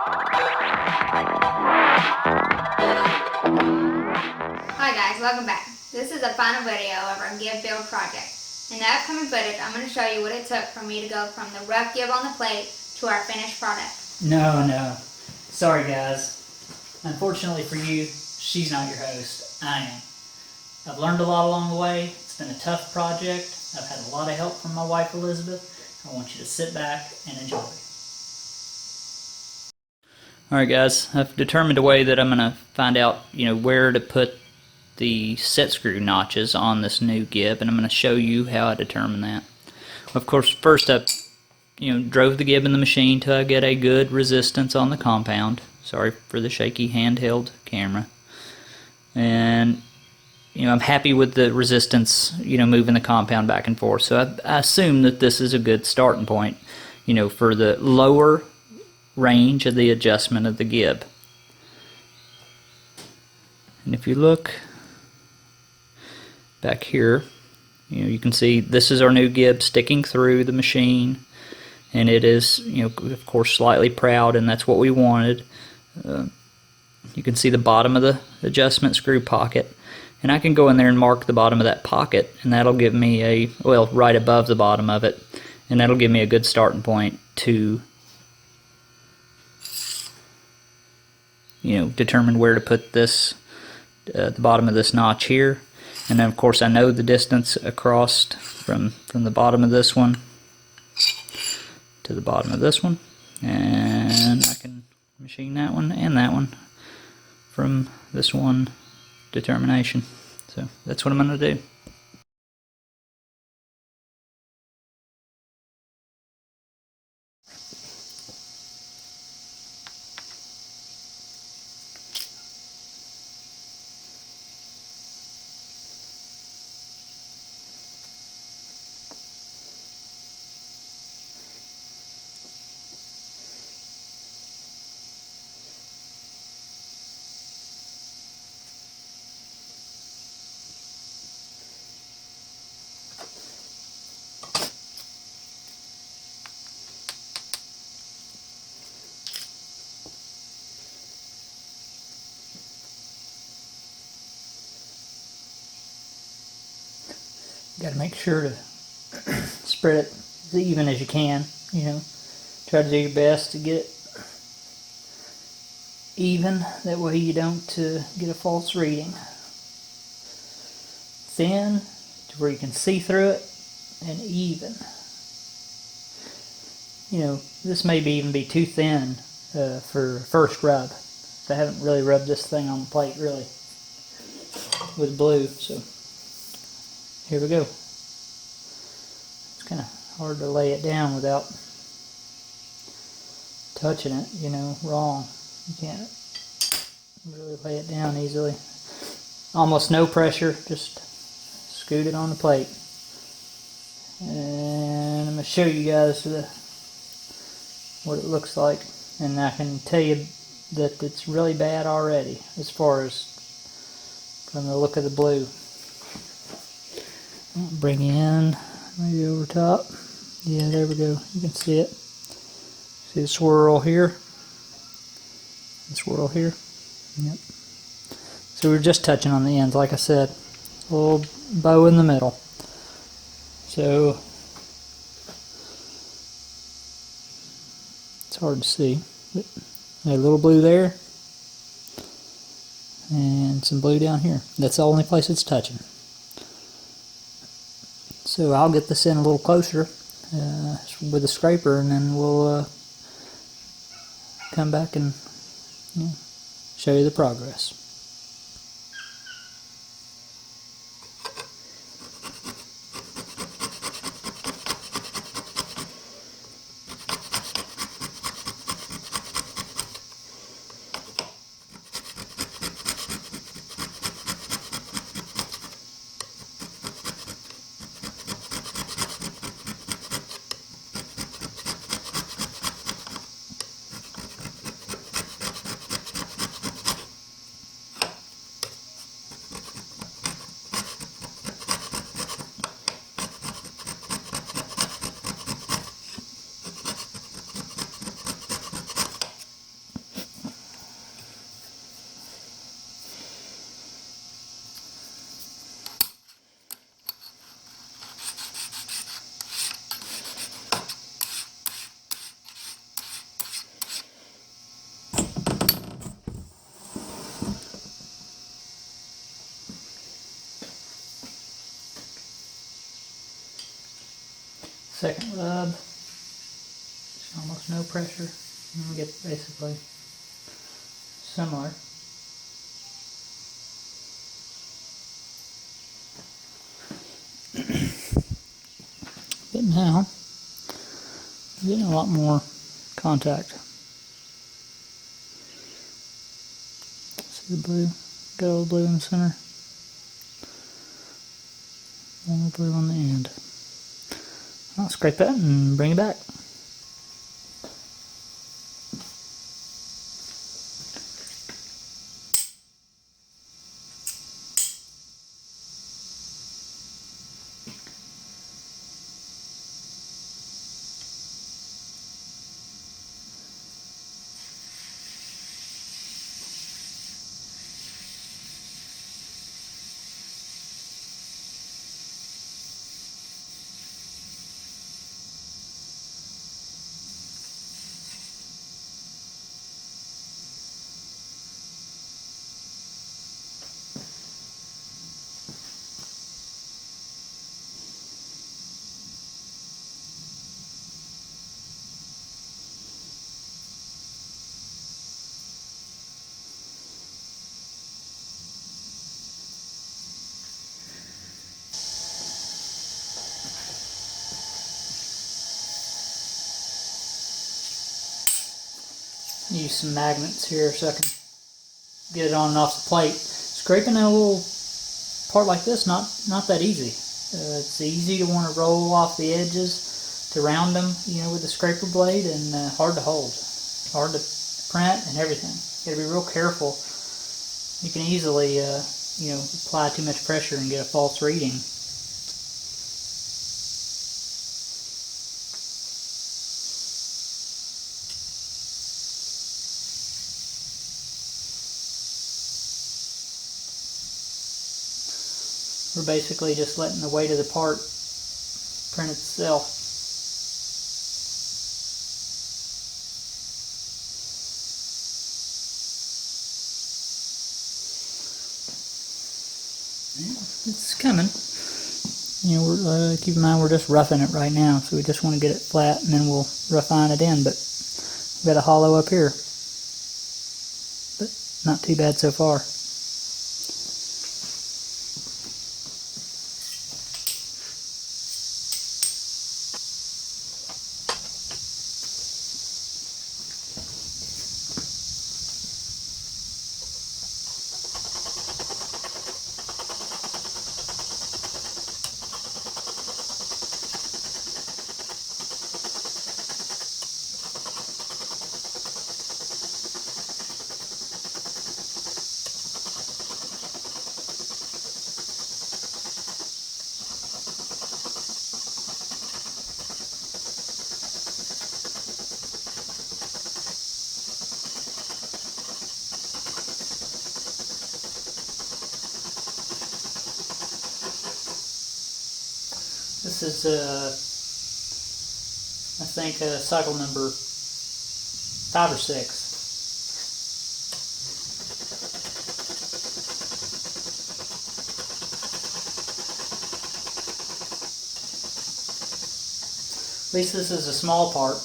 Hi guys, welcome back. This is the final video of our Gib Build project. In the upcoming footage, I'm going to show you what it took for me to go from the rough gib on the plate to our finished product. No. Sorry guys. Unfortunately for you, she's not your host. I am. I've learned a lot along the way. It's been a tough project. I've had a lot of help from my wife Elizabeth. I want you to sit back and enjoy. Alright guys, I've determined a way that I'm going to find out, where to put the set screw notches on this new gib, and I'm going to show you how I determine that. Of course, first up, drove the gib in the machine till I get a good resistance on the compound. Sorry for the shaky handheld camera. And I'm happy with the resistance, moving the compound back and forth. So I assume that this is a good starting point, for the lower range of the adjustment of the gib. And if you look back here, you can see this is our new gib sticking through the machine, and it is, of course, slightly proud, and that's what we wanted. You can see the bottom of the adjustment screw pocket, and I can go in there and mark the bottom of that pocket, and that'll give me right above the bottom of it, and that'll give me a good starting point to determine where to put this, the bottom of this notch here. And then of course I know the distance across from the bottom of this one to the bottom of this one, and I can machine that one and that one from this one determination. So that's what I'm going to do. You got to make sure to spread it as even as you can. Try to do your best to get it even. That way you don't get a false reading. Thin to where you can see through it, and even. This may even be too thin for first rub. So I haven't really rubbed this thing on the plate really with blue. So here we go. It's kind of hard to lay it down without touching it, wrong. You can't really lay it down easily. Almost no pressure, just scoot it on the plate. And I'm going to show you guys what it looks like. And I can tell you that it's really bad already as far as from the look of the blue. Bring it in, maybe over top. Yeah, there we go. You can see it. See the swirl here? The swirl here? Yep. So we're just touching on the ends, like I said. A little bow in the middle. So it's hard to see. But a little blue there. And some blue down here. That's the only place it's touching. So I'll get this in a little closer with a scraper, and then we'll come back and show you the progress. Second rub, almost no pressure. And we get basically similar. But now, we're getting a lot more contact. See the blue? Got a little blue in the center. More blue on the end. I'll scrape that and bring it back. Use some magnets here so I can get it on and off the plate. Scraping a little part like this, not that easy. It's easy to want to roll off the edges to round them, with the scraper blade, and hard to hold, hard to print and everything. You got to be real careful. You can easily, apply too much pressure and get a false reading. We're basically just letting the weight of the part print itself. It's coming. Keep in mind we're just roughing it right now, so we just want to get it flat and then we'll refine it in. But we've got a hollow up here, but not too bad so far. This is, I think, cycle number 5 or 6. At least this is a small part.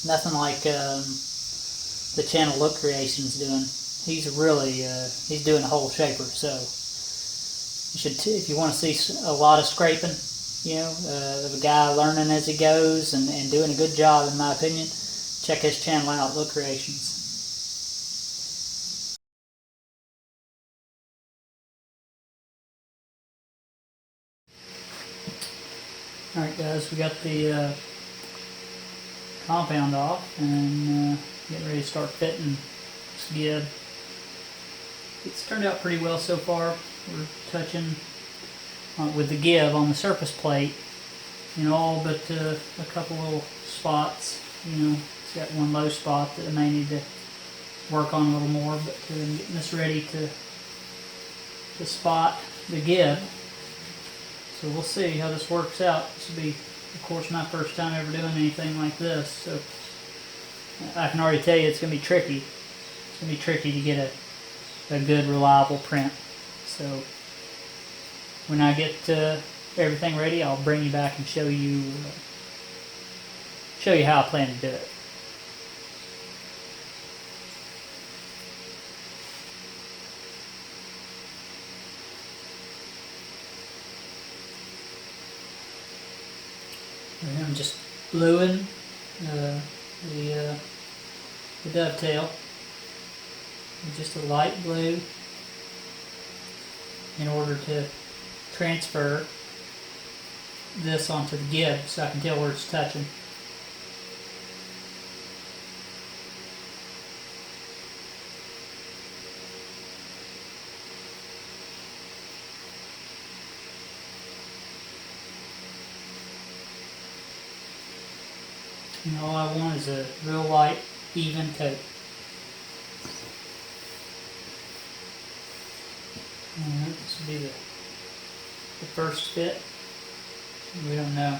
Nothing like the channel Look Creation's doing. He's really, he's doing a whole shaper, so you should, if you want to see a lot of scraping, of a guy learning as he goes and doing a good job, in my opinion, check his channel out, Look Creations. Alright guys, we got the compound off and getting ready to start fitting this gib. It's turned out pretty well so far. We're touching with the gib on the surface plate, all but a couple little spots. It's got one low spot that I may need to work on a little more, but I'm getting this ready to spot the gib. So we'll see how this works out. This will be, of course, my first time ever doing anything like this, so I can already tell you it's going to be tricky. It's going to be tricky to get a good, reliable print. So when I get everything ready, I'll bring you back and show you how I plan to do it. And I'm just bluing the dovetail with just a light blue in order to transfer this onto the gib so I can tell where it's touching. And all I want is a real light, even coat. Alright, this will be the first fit. We don't know,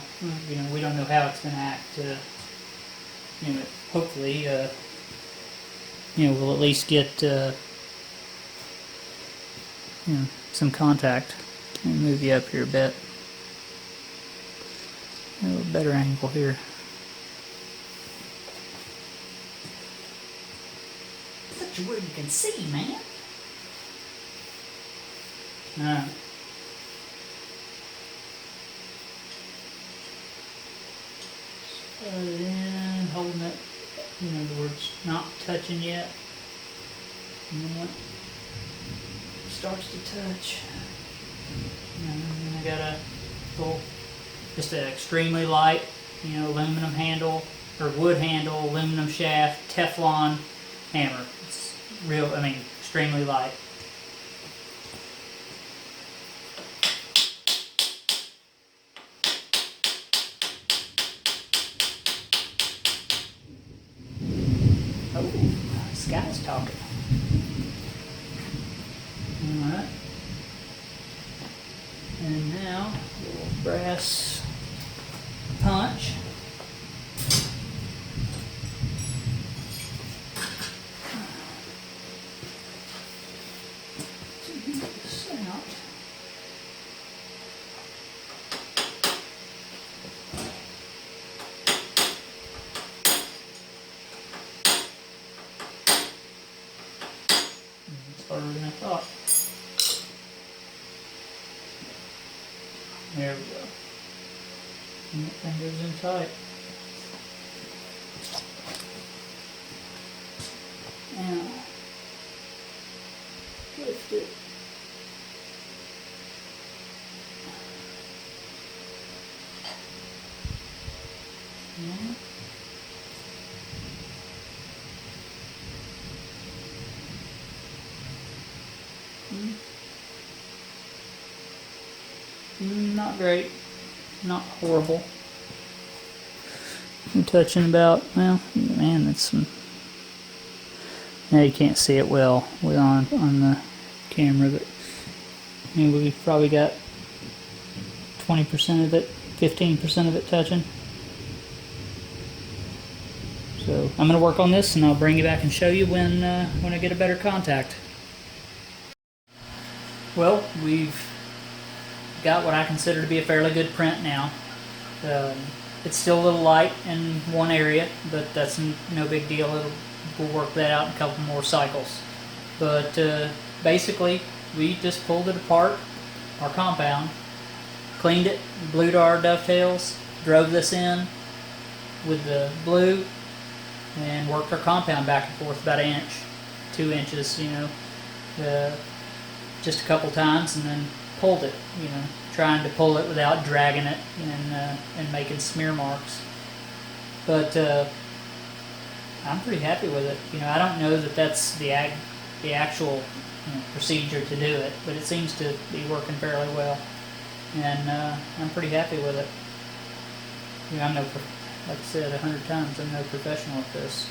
we don't know how it's going to act. Hopefully, we'll at least get some contact. Let me move you up here a bit. A little better angle here. Such where you can see, man. Alright. Then holding it, where it's not touching yet. And then when it starts to touch, and then I got a little, just an extremely light, aluminum handle or wood handle, aluminum shaft, Teflon hammer. It's extremely light. Oh, this guy's talking. Alright. And now, a little brass punch. Harder than I thought. There we go. And that thing goes in tight. Now, lift it. Yeah. Not great, not horrible. I'm touching about, well, man, that's some. Now you can't see it well on the camera, but we've probably got 20% of it, 15% of it touching. So I'm going to work on this, and I'll bring you back and show you when I get a better contact. Well, we've got what I consider to be a fairly good print now. It's still a little light in one area, but that's no big deal. We'll work that out in a couple more cycles. But basically, we just pulled it apart, our compound, cleaned it, blued our dovetails, drove this in with the blue, and worked our compound back and forth about an inch, 2 inches, just a couple times, and then pulled it, trying to pull it without dragging it and making smear marks. But I'm pretty happy with it. I don't know that that's the actual procedure to do it, but it seems to be working fairly well, and I'm pretty happy with it. I'm no, like I said 100 times, I'm no professional at this.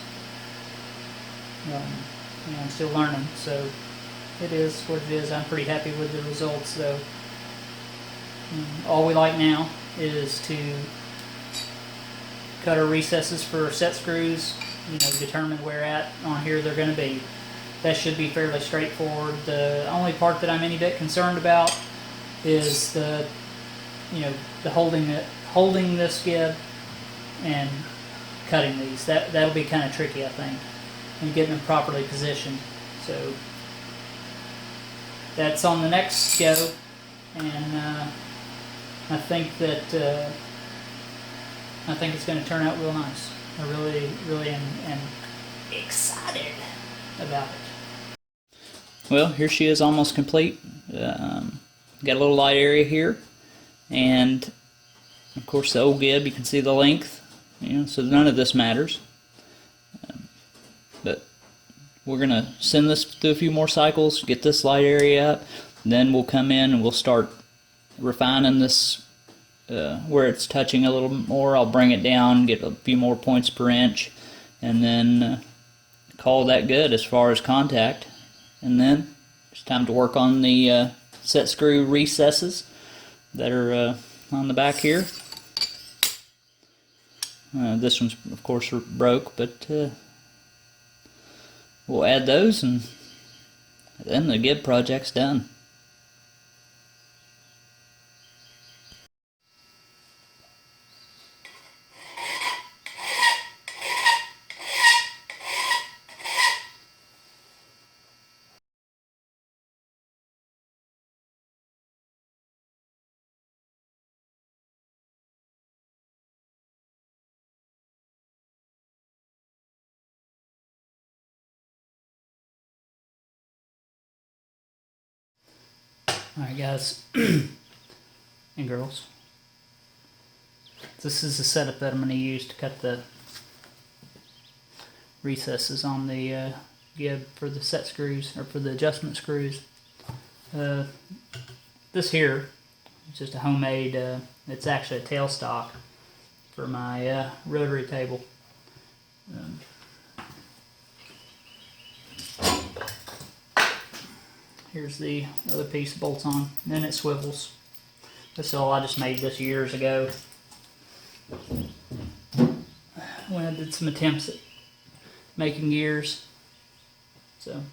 I'm still learning, so it is what it is. I'm pretty happy with the results, though. All we like now is to cut our recesses for set screws, determine where on here they're going to be. That should be fairly straightforward. The only part that I'm any bit concerned about is the the holding this gib and cutting these. That'll be kind of tricky, I think, and getting them properly positioned. So that's on the next go, and I think it's going to turn out real nice. I really am excited about it. Well, here she is, almost complete. Got a little light area here, and of course the old gib, you can see the length, so none of this matters. But we're gonna send this through a few more cycles, get this light area up, then we'll come in and we'll start refining this where it's touching a little more. I'll bring it down, get a few more points per inch, and then call that good as far as contact. And then it's time to work on the set screw recesses that are on the back here. This one's of course broke, but we'll add those, and then the gib project's done. Alright guys and girls, this is the setup that I'm going to use to cut the recesses on the gib for the set screws, or for the adjustment screws. This here is just a homemade, it's actually a tailstock for my rotary table. Here's the other piece bolts on, and then it swivels. This all I just made this years ago when I did some attempts at making gears. So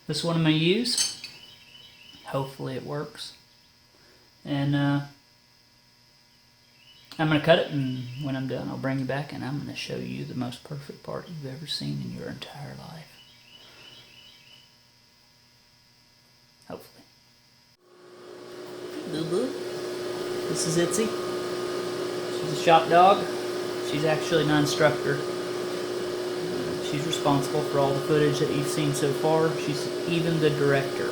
this is what I'm going to use. Hopefully it works. And I'm going to cut it, and when I'm done I'll bring you back and I'm going to show you the most perfect part you've ever seen in your entire life. Hopefully. Boo Boo. This is Itzy. She's a shop dog. She's actually my instructor. She's responsible for all the footage that you've seen so far. She's even the director.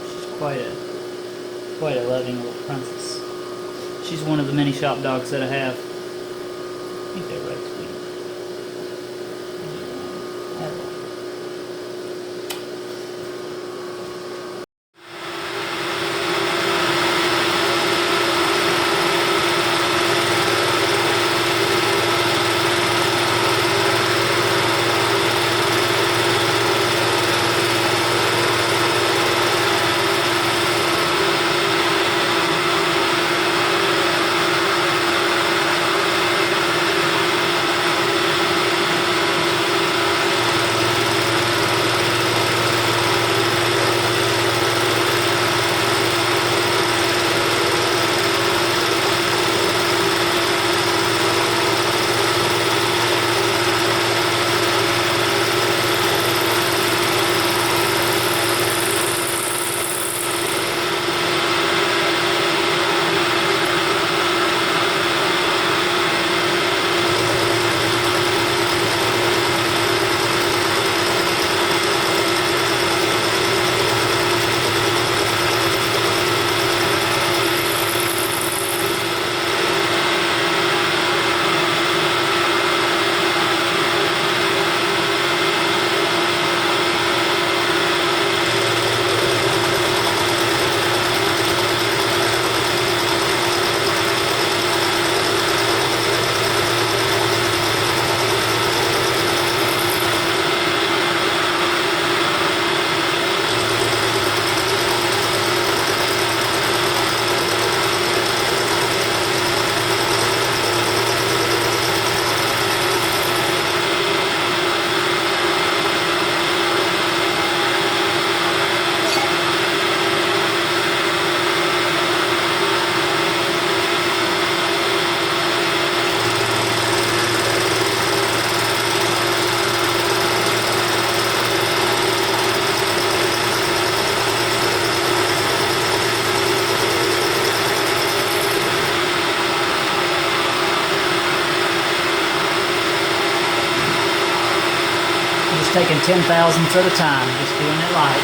She's quite a loving little princess. She's one of the many shop dogs that I have. I think they're right, sweet. taking 10,000ths at a time, just doing it light.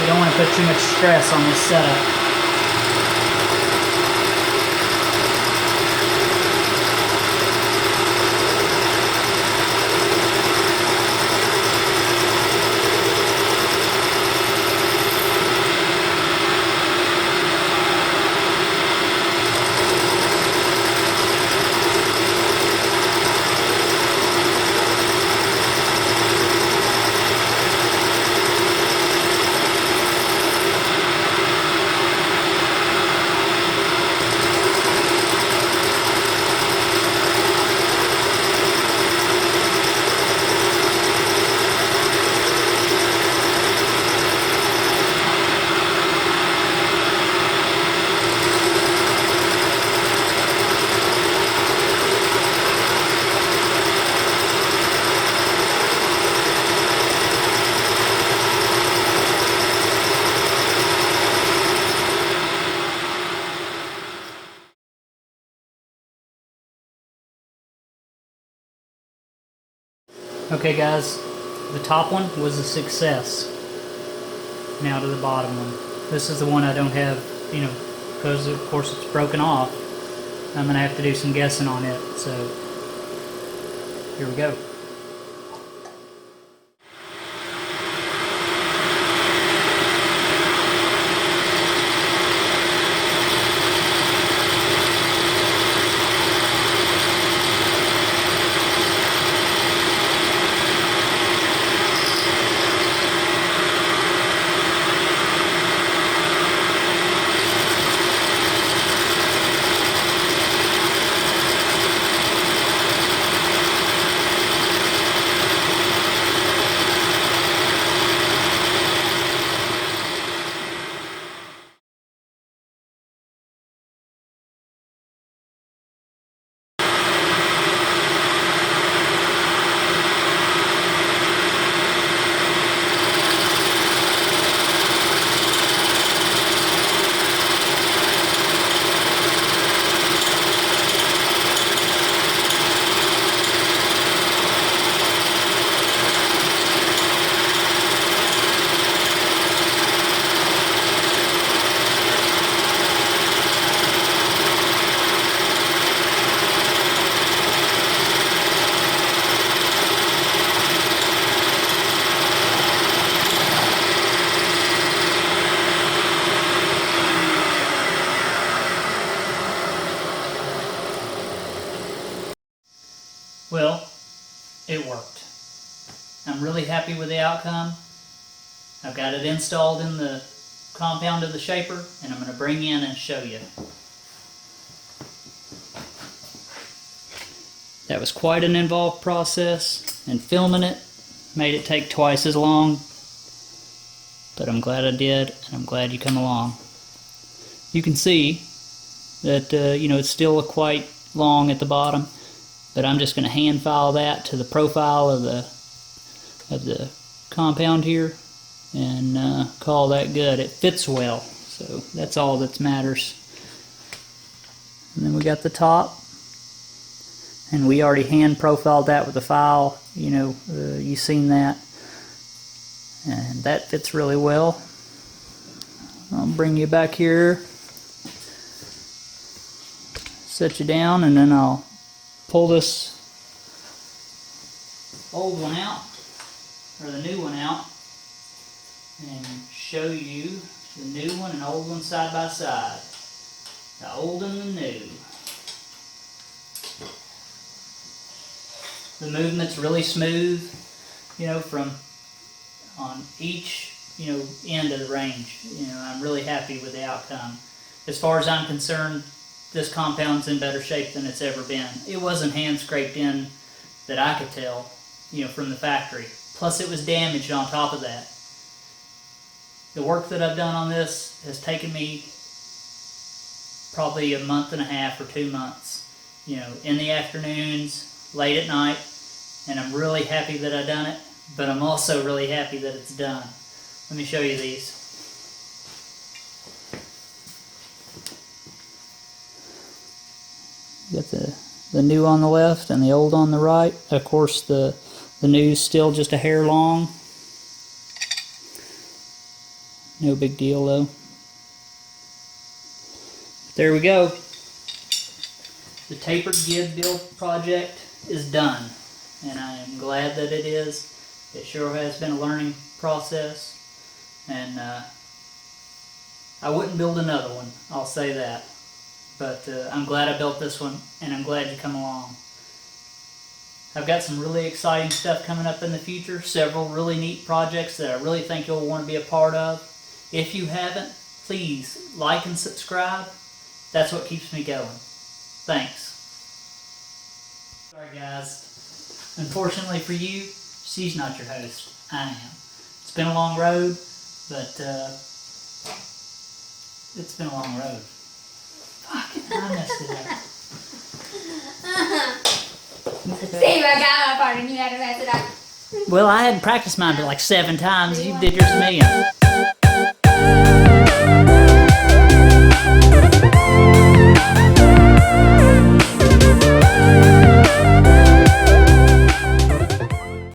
We don't want to put too much stress on this setup. Okay guys, the top one was a success. Now to the bottom one. This is the one I don't have, because of course it's broken off. I'm going to have to do some guessing on it, so here we go. Well, it worked. I'm really happy with the outcome. I've got it installed in the compound of the shaper, and I'm going to bring in and show you. That was quite an involved process, and filming it made it take twice as long, but I'm glad I did, and I'm glad you come along. You can see that it's still quite long at the bottom, but I'm just going to hand file that to the profile of the compound here and call that good. It fits well, so that's all that matters. And then we got the top, and we already hand profiled that with the file. You've seen that, and that fits really well. I'll bring you back here, set you down, and then I'll pull this old one out, or the new one out, and show you the new one and old one side by side. The old and the new. The movement's really smooth, from on each, end of the range. I'm really happy with the outcome. As far as I'm concerned, this compound's in better shape than it's ever been. It wasn't hand scraped in that I could tell, from the factory. Plus it was damaged on top of that. The work that I've done on this has taken me probably a month and a half or 2 months, in the afternoons, late at night, and I'm really happy that I've done it, but I'm also really happy that it's done. Let me show you these. You got the new on the left and the old on the right. Of course, the The new's still just a hair long. No big deal though. There we go. The tapered Gib Build project is done, and I am glad that it is. It sure has been a learning process, and I wouldn't build another one, I'll say that. But I'm glad I built this one, and I'm glad you come along. I've got some really exciting stuff coming up in the future, several really neat projects that I really think you'll want to be a part of. If you haven't, please like and subscribe. That's what keeps me going. Thanks. Sorry guys, unfortunately for you, she's not your host, I am. It's been a long road, but it's been a long road. Fuck, I messed it up. Steve, I got my part and you had to mess it up. Well, I hadn't practiced mine but like 7 times. You did yours a million.